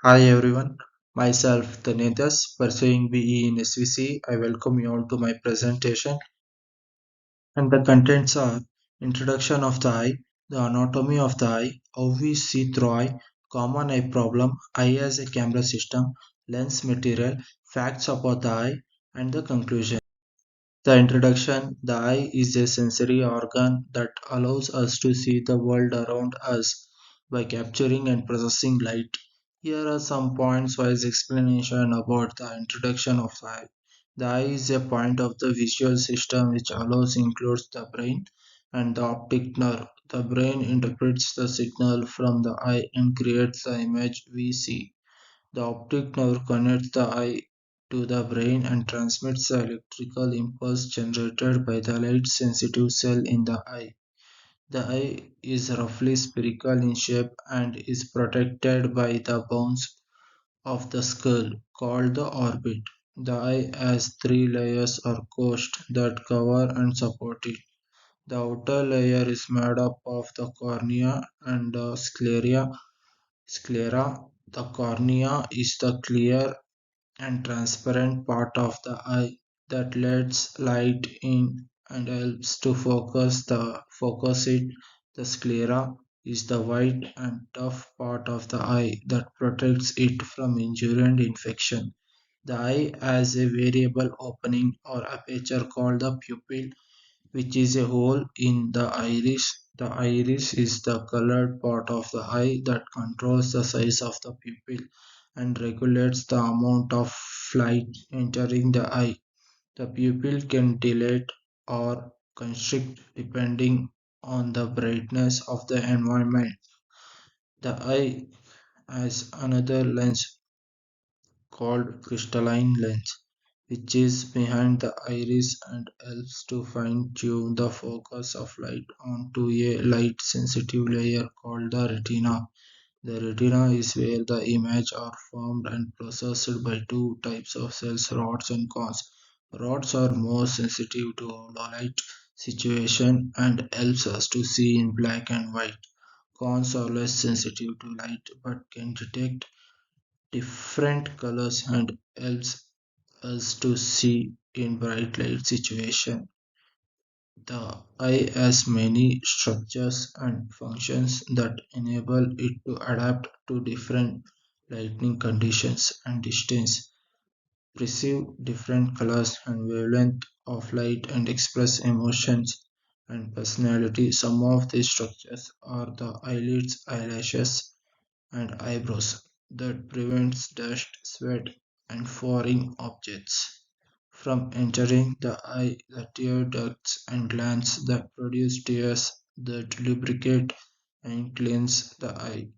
Hi everyone, myself Tanedas, pursuing BE in SVC. I welcome you all to my presentation. And the contents are introduction of the eye, the anatomy of the eye, how we see through eye, common eye problem, eye as a camera system, lens material, facts about the eye, and the conclusion. The introduction: the eye is a sensory organ that allows us to see the world around us by capturing and processing light. Here are some points wise explanation about the introduction of the eye. The eye is a point of the visual system which allows includes the brain and the optic nerve. The brain interprets the signal from the eye and creates the image we see. The optic nerve connects the eye to the brain and transmits the electrical impulse generated by the light-sensitive cell in the eye. The eye is roughly spherical in shape and is protected by the bones of the skull, called the orbit. The eye has three layers or coast that cover and support it. The outer layer is made up of the cornea and the sclera. The cornea is the clear and transparent part of the eye that lets light in and helps to focus it. The sclera is the white and tough part of the eye that protects it from injury and infection. The eye has a variable opening or aperture called the pupil, which is a hole in the iris. The iris is the colored part of the eye that controls the size of the pupil and regulates the amount of light entering the eye. The pupil can dilate or constrict depending on the brightness of the environment. The eye has another lens called crystalline lens, which is behind the iris and helps to fine tune the focus of light onto a light sensitive layer called the retina. The retina is where the images are formed and processed by two types of cells, rods and cones. Rods are more sensitive to low light situation and helps us to see in black and white. Cones are less sensitive to light but can detect different colors and helps us to see in bright light situation. The eye has many structures and functions that enable it to adapt to different lighting conditions and distance, perceive different colors and wavelength of light, and express emotions and personality. Some of these structures are the eyelids, eyelashes, and eyebrows that prevents dust, sweat, and foreign objects from entering the eye. The tear ducts and glands that produce tears that lubricate and cleanse the eye.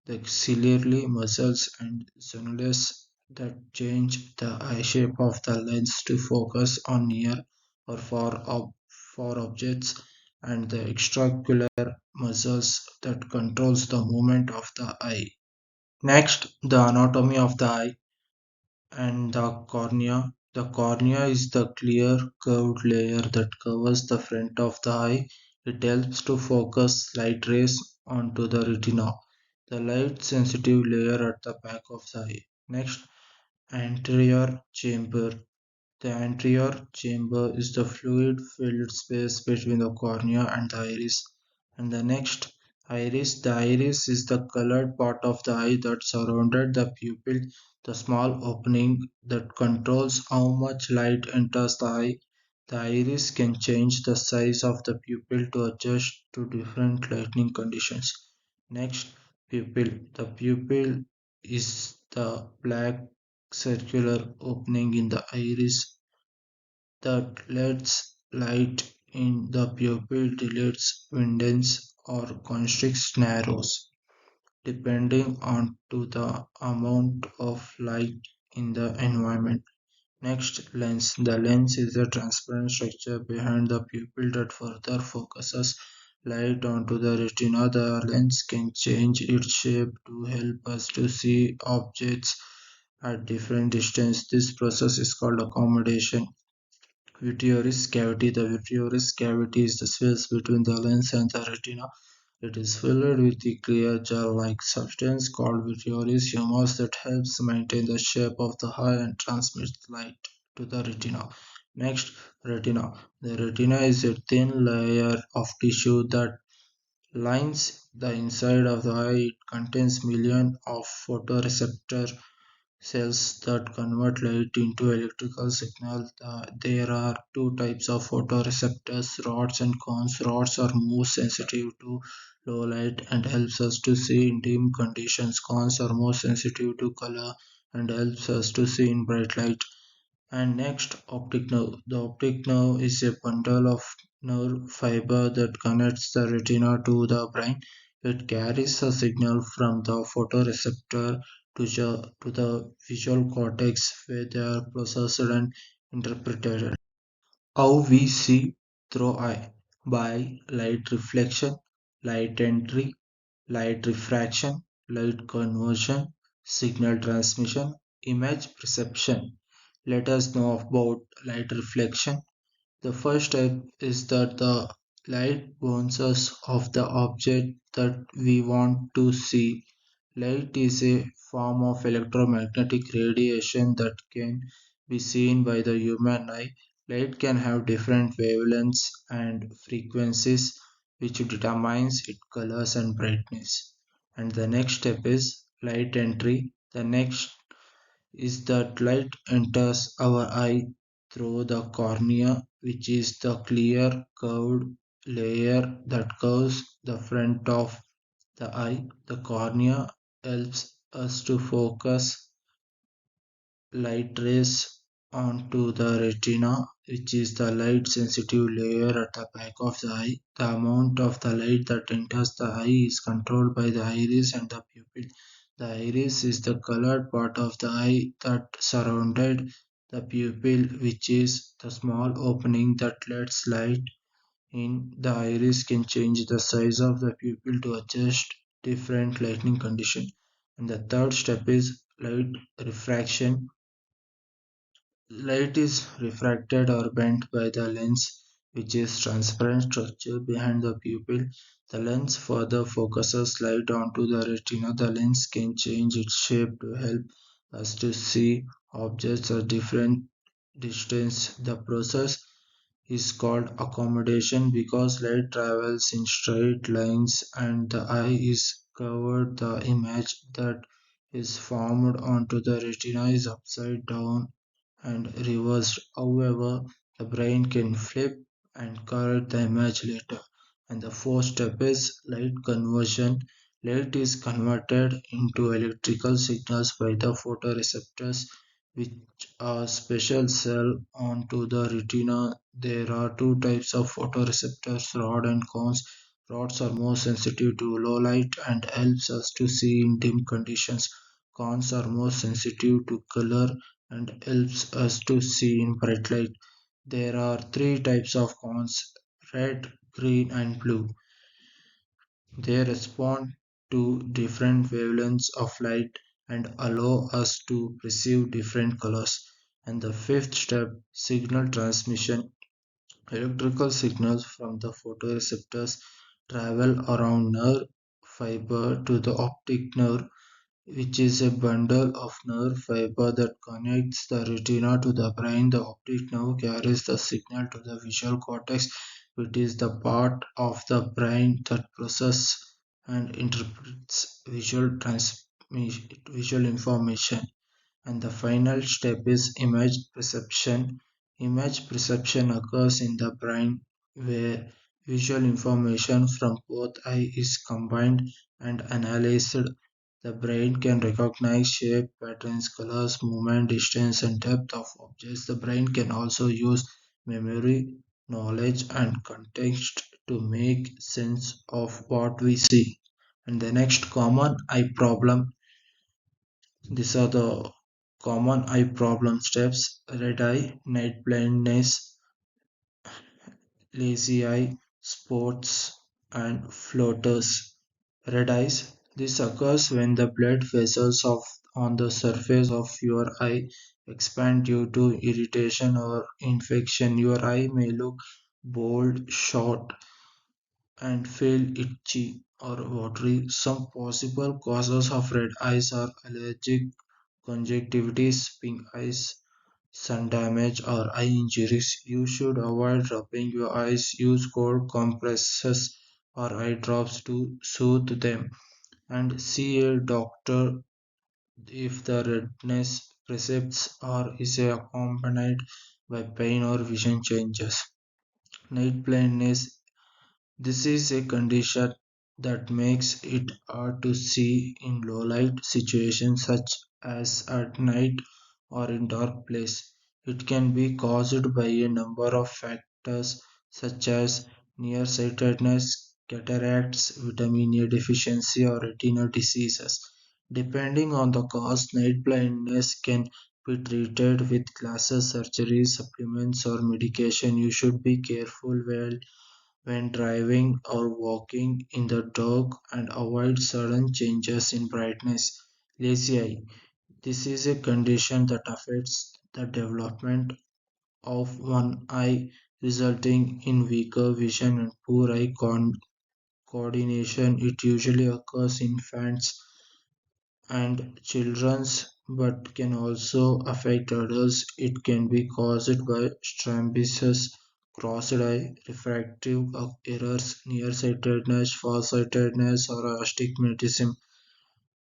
The ciliary muscles and zonulus that change the eye shape of the lens to focus on near or far objects, and the extraocular muscles that controls the movement of the eye. Next, the anatomy of the eye and the cornea. The cornea is the clear curved layer that covers the front of the eye. It helps to focus light rays onto the retina, the light sensitive layer at the back of the eye. Next, anterior chamber. The anterior chamber is the fluid filled space between the cornea and the iris. And the next, iris. The iris is the colored part of the eye that surrounded the pupil, the small opening that controls how much light enters the eye. The iris can change the size of the pupil to adjust to different lighting conditions. Next, pupil. The pupil is the black circular opening in the iris that lets light in. The pupil dilates, widens, or constricts, narrows, depending on to the amount of light in the environment. Next, lens. The lens is a transparent structure behind the pupil that further focuses light onto the retina. The lens can change its shape to help us to see objects at different distance. This process is called accommodation. Vitreous cavity. The vitreous cavity is the space between the lens and the retina. It is filled with a clear gel-like substance called vitreous humors that helps maintain the shape of the eye and transmits light to the retina. Next, retina. The retina is a thin layer of tissue that lines the inside of the eye. It contains millions of photoreceptor cells that convert light into electrical signal. There are two types of photoreceptors, rods and cones. Rods are more sensitive to low light and helps us to see in dim conditions. Cones are more sensitive to color and helps us to see in bright light. And next, optic nerve. The optic nerve is a bundle of nerve fiber that connects the retina to the brain. It carries a signal from the photoreceptor to the visual cortex where they are processed and interpreted. How we see through eye by light reflection, light entry, light diffraction, light conversion, signal transmission, image perception. Let us know about light reflection. The first step is that the light bounces off the object that we want to see. Light is a form of electromagnetic radiation that can be seen by the human eye. Light can have different wavelengths and frequencies, which determines its colors and brightness. And the next step is light entry. The next is that light enters our eye through the cornea, which is the clear curved layer that curves the front of the eye. The cornea helps us to focus light rays onto the retina, which is the light sensitive layer at the back of the eye. The amount of the light that enters the eye is controlled by the iris and the pupil. The iris is the colored part of the eye that surrounded the pupil, which is the small opening that lets light in. The iris can change the size of the pupil to adjust different lighting conditions. And the third step is light refraction. Light is refracted or bent by the lens, which is transparent structure behind the pupil. The lens further focuses light onto the retina. The lens can change its shape to help us to see objects at different distance. The process is called accommodation because light travels in straight lines and the eye is covered. The image that is formed onto the retina is upside down and reversed. However, the brain can flip and correct the image later. And the fourth step is light conversion. Light is converted into electrical signals by the photoreceptors, which are special cell onto the retina. There are two types of photoreceptors, rod and cones. Rods are more sensitive to low light and helps us to see in dim conditions. Cones are more sensitive to color and helps us to see in bright light. There are three types of cones, red, green, and blue. They respond to different wavelengths of light and allow us to perceive different colors. And the fifth step, signal transmission. Electrical signals from the photoreceptors travel around nerve fiber to the optic nerve, which is a bundle of nerve fiber that connects the retina to the brain. The optic nerve carries the signal to the visual cortex, which is the part of the brain that processes and interprets visual information. And the final step is image perception. Image perception occurs in the brain where visual information from both eyes is combined and analyzed. The brain can recognize shape, patterns, colors, movement, distance, and depth of objects. The brain can also use memory, knowledge, and context to make sense of what we see. And the next common eye problem, these are the common eye problem steps: red eye, night blindness, lazy eye, spots, and floaters. Red eyes. This occurs when the blood vessels on the surface of your eye expand due to irritation or infection. Your eye may look bold, short, and feel itchy or watery. Some possible causes of red eyes are allergic conjunctivitis, pink eyes, sun damage, or eye injuries. You should avoid rubbing your eyes. Use cold compresses or eye drops to soothe them, and see a doctor if the redness persists or is accompanied by pain or vision changes. Night blindness, this is a condition that makes it hard to see in low light situations such as at night or in dark place. It can be caused by a number of factors such as nearsightedness, cataracts, vitamin A deficiency, or retinal diseases. Depending on the cause, night blindness can be treated with glasses surgery, supplements, or medication. You should be careful when driving or walking in the dark and avoid sudden changes in brightness. Lazy eye. This is a condition that affects the development of one eye, resulting in weaker vision and poor coordination. It usually occurs in infants and children, but can also affect adults. It can be caused by strabismus, crossed eye, refractive errors, nearsightedness, farsightedness, or astigmatism,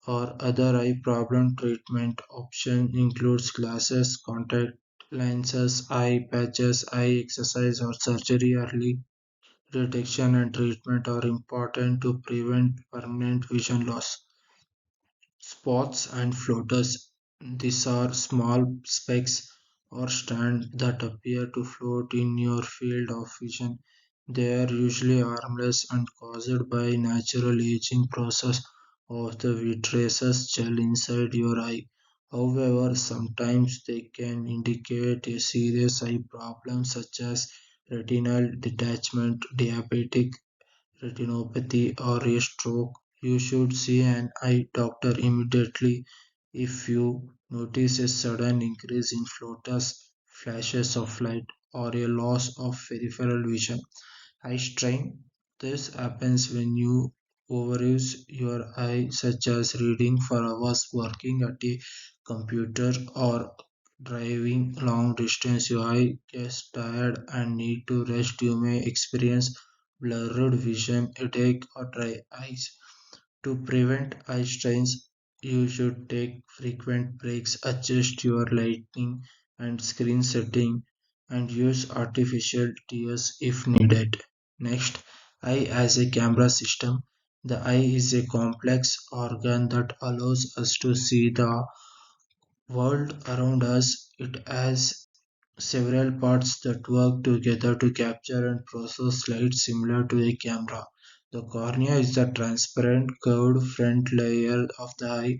or other eye problem. Treatment option includes glasses, contact lenses, eye patches, eye exercise, or surgery. Early detection and treatment are important to prevent permanent vision loss. Spots and floaters. These are small specks or strands that appear to float in your field of vision. They are usually harmless and caused by natural aging process of the vitreous gel inside your eye. However, sometimes they can indicate a serious eye problem such as retinal detachment, diabetic retinopathy, or a stroke. You should see an eye doctor immediately if you notice a sudden increase in floaters, flashes of light, or a loss of peripheral vision. Eye strain. This happens when you overuse your eye, such as reading for hours, working at a computer, or driving long distance. Your eye gets tired and need to rest. You may experience blurred vision, headache, or dry eyes. To prevent eye strains, you should take frequent breaks, adjust your lighting and screen setting, and use artificial tears if needed. Next, eye as a camera system. The eye is a complex organ that allows us to see the world around us. It has several parts that work together to capture and process light similar to a camera. The cornea is the transparent curved front layer of the eye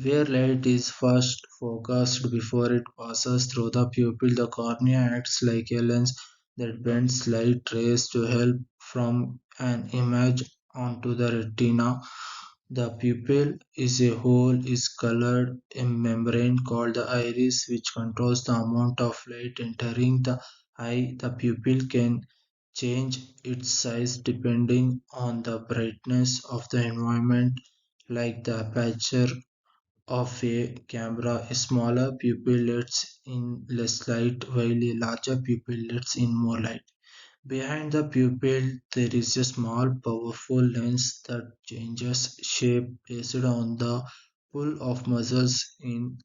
where light is first focused before it passes through the pupil. The cornea acts like a lens that bends light rays to help from an image onto the retina. The pupil is a hole is colored a membrane called the iris which controls the amount of light entering the eye. The pupil can change its size depending on the brightness of the environment like the aperture of a camera. A smaller pupil lets in less light while a larger pupil lets in more light. Behind the pupil, there is a small, powerful lens that changes shape based on the pull of muscles in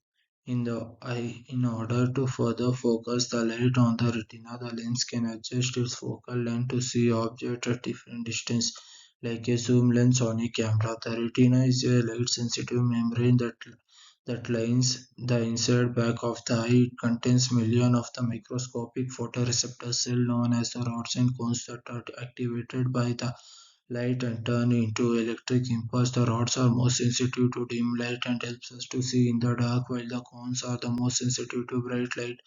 the eye. In order to further focus the light on the retina, the lens can adjust its focal length to see objects at different distance, like a zoom lens on a camera. The retina is a light-sensitive membrane that lines the inside back of the eye. It contains millions of the microscopic photoreceptor cells known as the rods and cones that are activated by the light and turn into electric impulse. The rods are most sensitive to dim light and helps us to see in the dark, while the cones are the most sensitive to bright light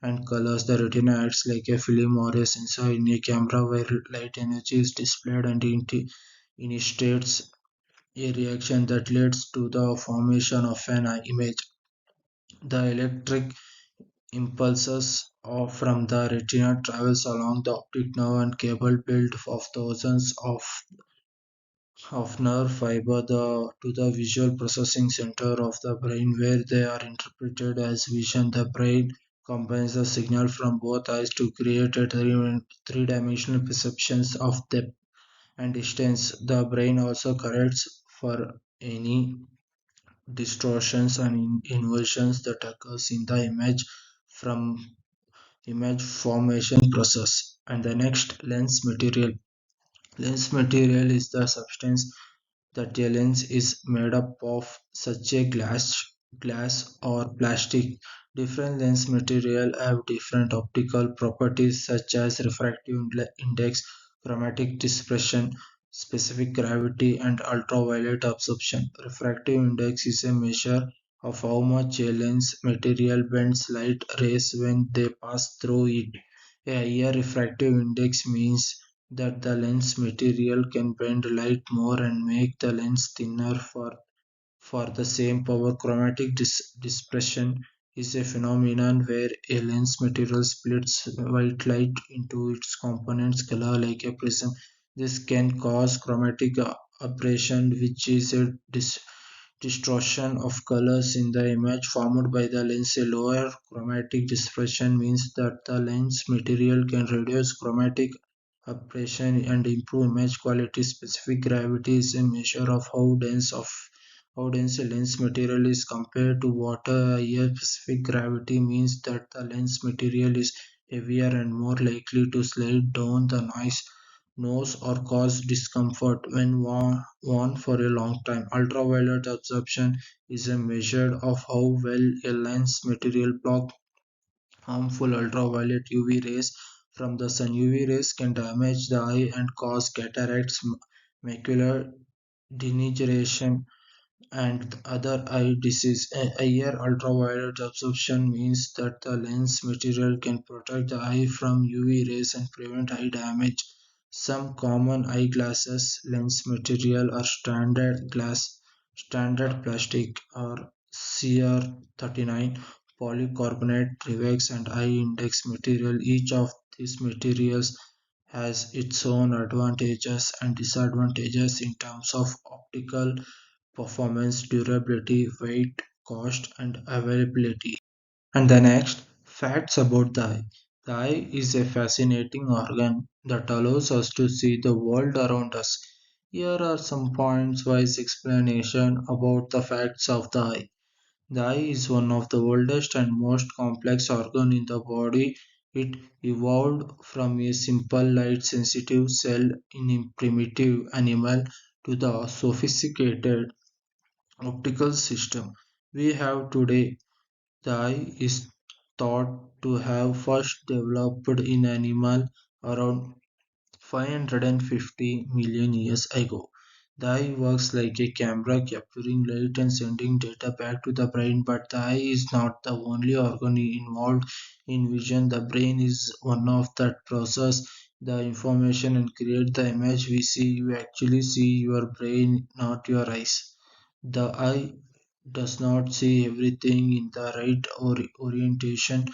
and colors. The retina acts like a film or a sensor in a camera where light energy is displayed and initiates a reaction that leads to the formation of an image. The electric impulses from the retina travels along the optic nerve and cable built of thousands of nerve fiber to the visual processing center of the brain where they are interpreted as vision. The brain combines the signal from both eyes to create a three-dimensional perceptions of depth and distance. The brain also corrects for any distortions and inversions that occurs in the from image formation process. And the next, lens material is the substance that a lens is made up of, such a glass or plastic. Different lens material have different optical properties such as refractive index, chromatic dispersion, specific gravity, and ultraviolet absorption. Refractive index is a measure of how much a lens material bends light rays when they pass through it. A higher refractive index means that the lens material can bend light more and make the lens thinner for the same power. Chromatic dispersion is a phenomenon where a lens material splits white light into its components color like a prism. This can cause chromatic aberration, which is a distortion of colors in the image formed by the lens. A lower chromatic dispersion means that the lens material can reduce chromatic aberration and improve image quality. Specific gravity is a measure of how dense a lens material is compared to water. Higher specific gravity means that the lens material is heavier and more likely to slide down the nose or cause discomfort when worn for a long time. Ultraviolet absorption is a measure of how well a lens material blocks harmful ultraviolet UV rays from the sun. UV rays can damage the eye and cause cataracts, macular degeneration, and other eye disease. A higher ultraviolet absorption means that the lens material can protect the eye from UV rays and prevent eye damage. Some common eyeglasses lens material are standard plastic or CR39, polycarbonate, Trivex, and eye index material. Each of these materials has its own advantages and disadvantages in terms of optical performance, durability, weight, cost, and availability. And the next, facts about the eye. The eye is a fascinating organ that allows us to see the world around us. Here are some points wise explanation about the facts of the eye. The eye is one of the oldest and most complex organ in the body. It evolved from a simple light sensitive cell in a primitive animal to the sophisticated optical system we have today. The eye is thought to have first developed in animal around 550 million years ago. The eye works like a camera capturing light and sending data back to the brain, but the eye is not the only organ involved in vision. The brain is one of that process the information and create the image we see. You actually see your brain, not your eyes. The eye does not see everything in the right orientation.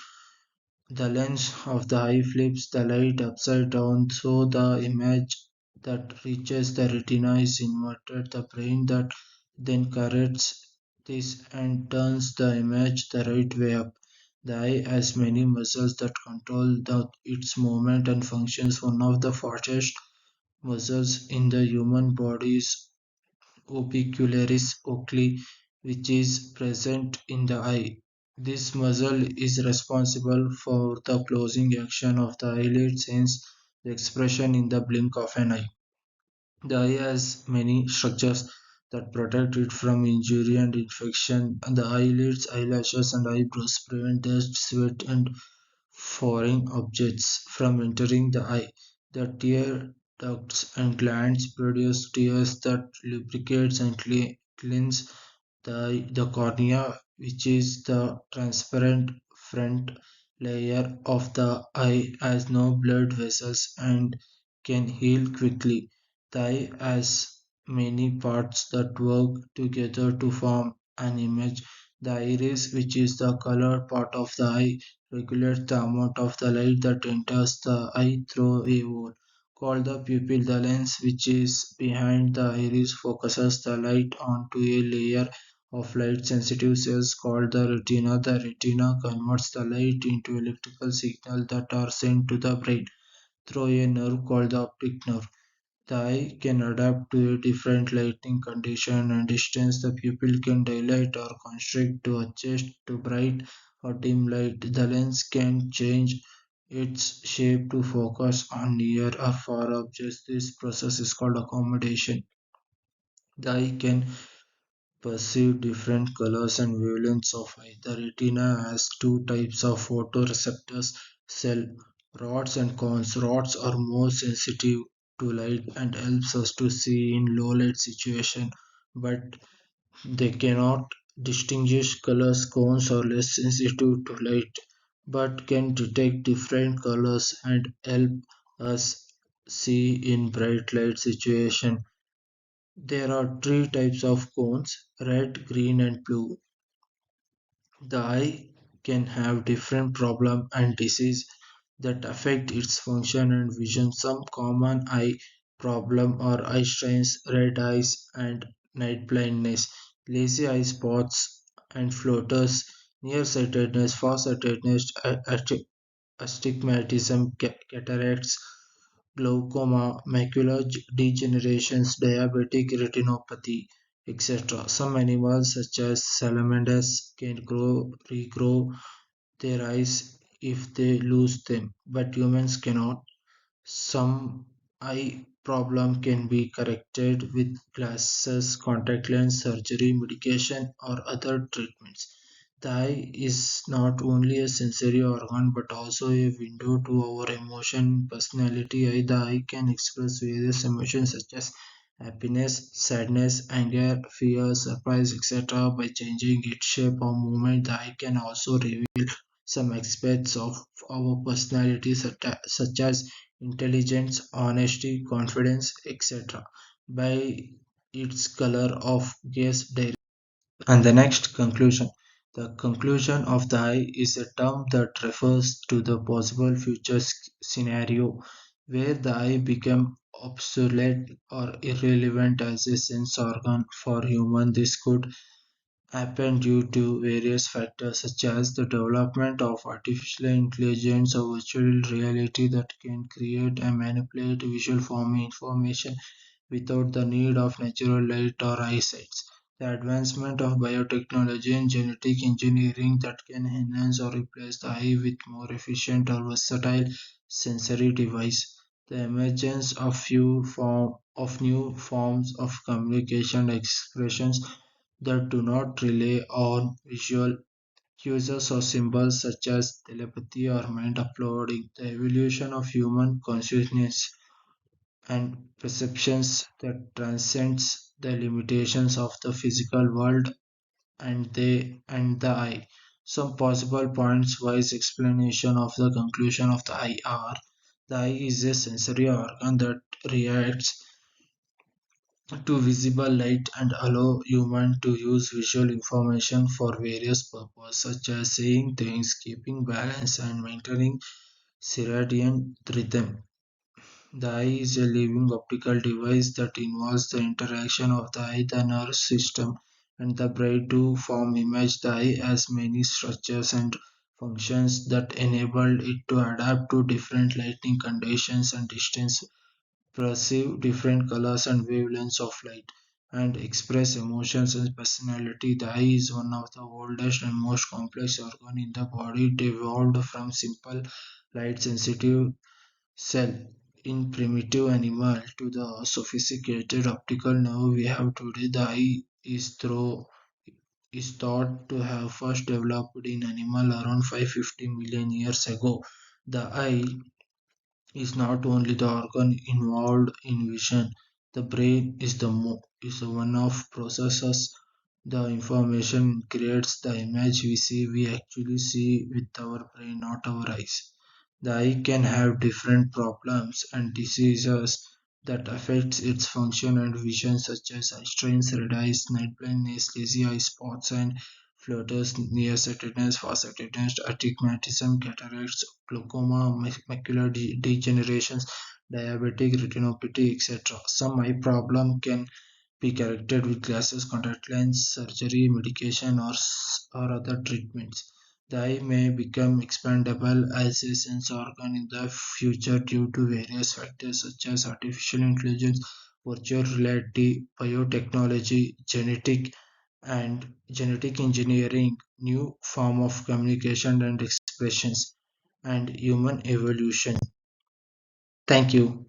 The lens of the eye flips the light upside down so the image that reaches the retina is inverted. The brain that then corrects this and turns the image the right way up. The eye has many muscles that control its movement and functions. One of the fastest muscles in the human body is orbicularis oculi, which is present in the eye. This muscle is responsible for the closing action of the eyelids, hence the expression in the blink of an eye. The eye has many structures that protect it from injury and infection. The eyelids, eyelashes, and eyebrows prevent dust, sweat, and foreign objects from entering the eye. The tear ducts and glands produce tears that lubricates and cleanse the cornea, which is the transparent front layer of the eye, has no blood vessels and can heal quickly. The eye has many parts that work together to form an image. The iris, which is the colored part of the eye, regulates the amount of the light that enters the eye through a hole called the pupil. The lens, which is behind the iris, focuses the light onto a layer of light-sensitive cells called the retina. The retina converts the light into electrical signals that are sent to the brain through a nerve called the optic nerve. The eye can adapt to a different lighting condition and distance. The pupil can dilate or constrict to adjust to bright or dim light. The lens can change its shape to focus on near or far objects. This process is called accommodation. The eye can perceive different colors and wavelengths of light. The retina has two types of photoreceptors cell rods and cones. Rods are more sensitive to light and helps us to see in low light situation, but they cannot distinguish colors. Cones are less sensitive to light but can detect different colors and help us see in bright light situation. There are three types of cones: red, green, and blue. The eye can have different problem and disease that affect its function and vision. Some common eye problem are eye strains, red eyes, and night blindness, lazy eye spots and floaters, nearsightedness, farsightedness, astigmatism, cataracts, glaucoma, macular degenerations, diabetic retinopathy, etc. Some animals, such as salamanders, can regrow their eyes if they lose them, but humans cannot. Some eye problem can be corrected with glasses, contact lens surgery, medication, or other treatments. The eye is not only a sensory organ but also a window to our emotion, personality. The eye can express various emotions such as happiness, sadness, anger, fear, surprise, etc. By changing its shape or movement. The eye can also reveal some aspects of our personality, such as intelligence, honesty, confidence, etc. by its color of gaze direction. And the next conclusion. The conclusion of the eye is a term that refers to the possible future scenario where the eye become obsolete or irrelevant as a sense organ for human. This could happen due to various factors such as the development of artificial intelligence or virtual reality that can create and manipulate visual form information without the need of natural light or eyesight. The advancement of biotechnology and genetic engineering that can enhance or replace the eye with more efficient or versatile sensory device. The emergence of new forms of communication expressions that do not rely on visual cues or symbols such as telepathy or mind uploading. The evolution of human consciousness and perceptions that transcends the limitations of the physical world and the eye. Some possible points wise explanation of the conclusion of the eye are: the eye is a sensory organ that reacts to visible light and allow human to use visual information for various purposes such as seeing things, keeping balance, and maintaining circadian rhythm. The eye is a living optical device that involves the interaction of the eye, the nerve system, and the brain to form image. The eye has many structures and functions that enable it to adapt to different lighting conditions and distance, perceive different colors and wavelengths of light, and express emotions and personality. The eye is one of the oldest and most complex organ in the body. It evolved from simple light sensitive cell in primitive animal to the sophisticated optical nerve we have today. The eye is thought to have first developed in animal around 550 million years ago. The eye is not only the organ involved in vision. The brain is the one of processes the information, creates the image we see. We actually see with our brain, not our eyes. The eye can have different problems and diseases that affects its function and vision, such as eye strains, red eyes, night blindness, lazy eye spots, and floaters, nearsightedness, farsightedness, astigmatism, cataracts, glaucoma, macular degenerations, diabetic retinopathy, etc. Some eye problem can be corrected with glasses, contact lens, surgery, medication, or other treatments. The eye may become expandable as a sense organ in the future due to various factors such as artificial intelligence, virtual reality, biotechnology, genetic engineering, new form of communication and expressions, and human evolution. Thank you.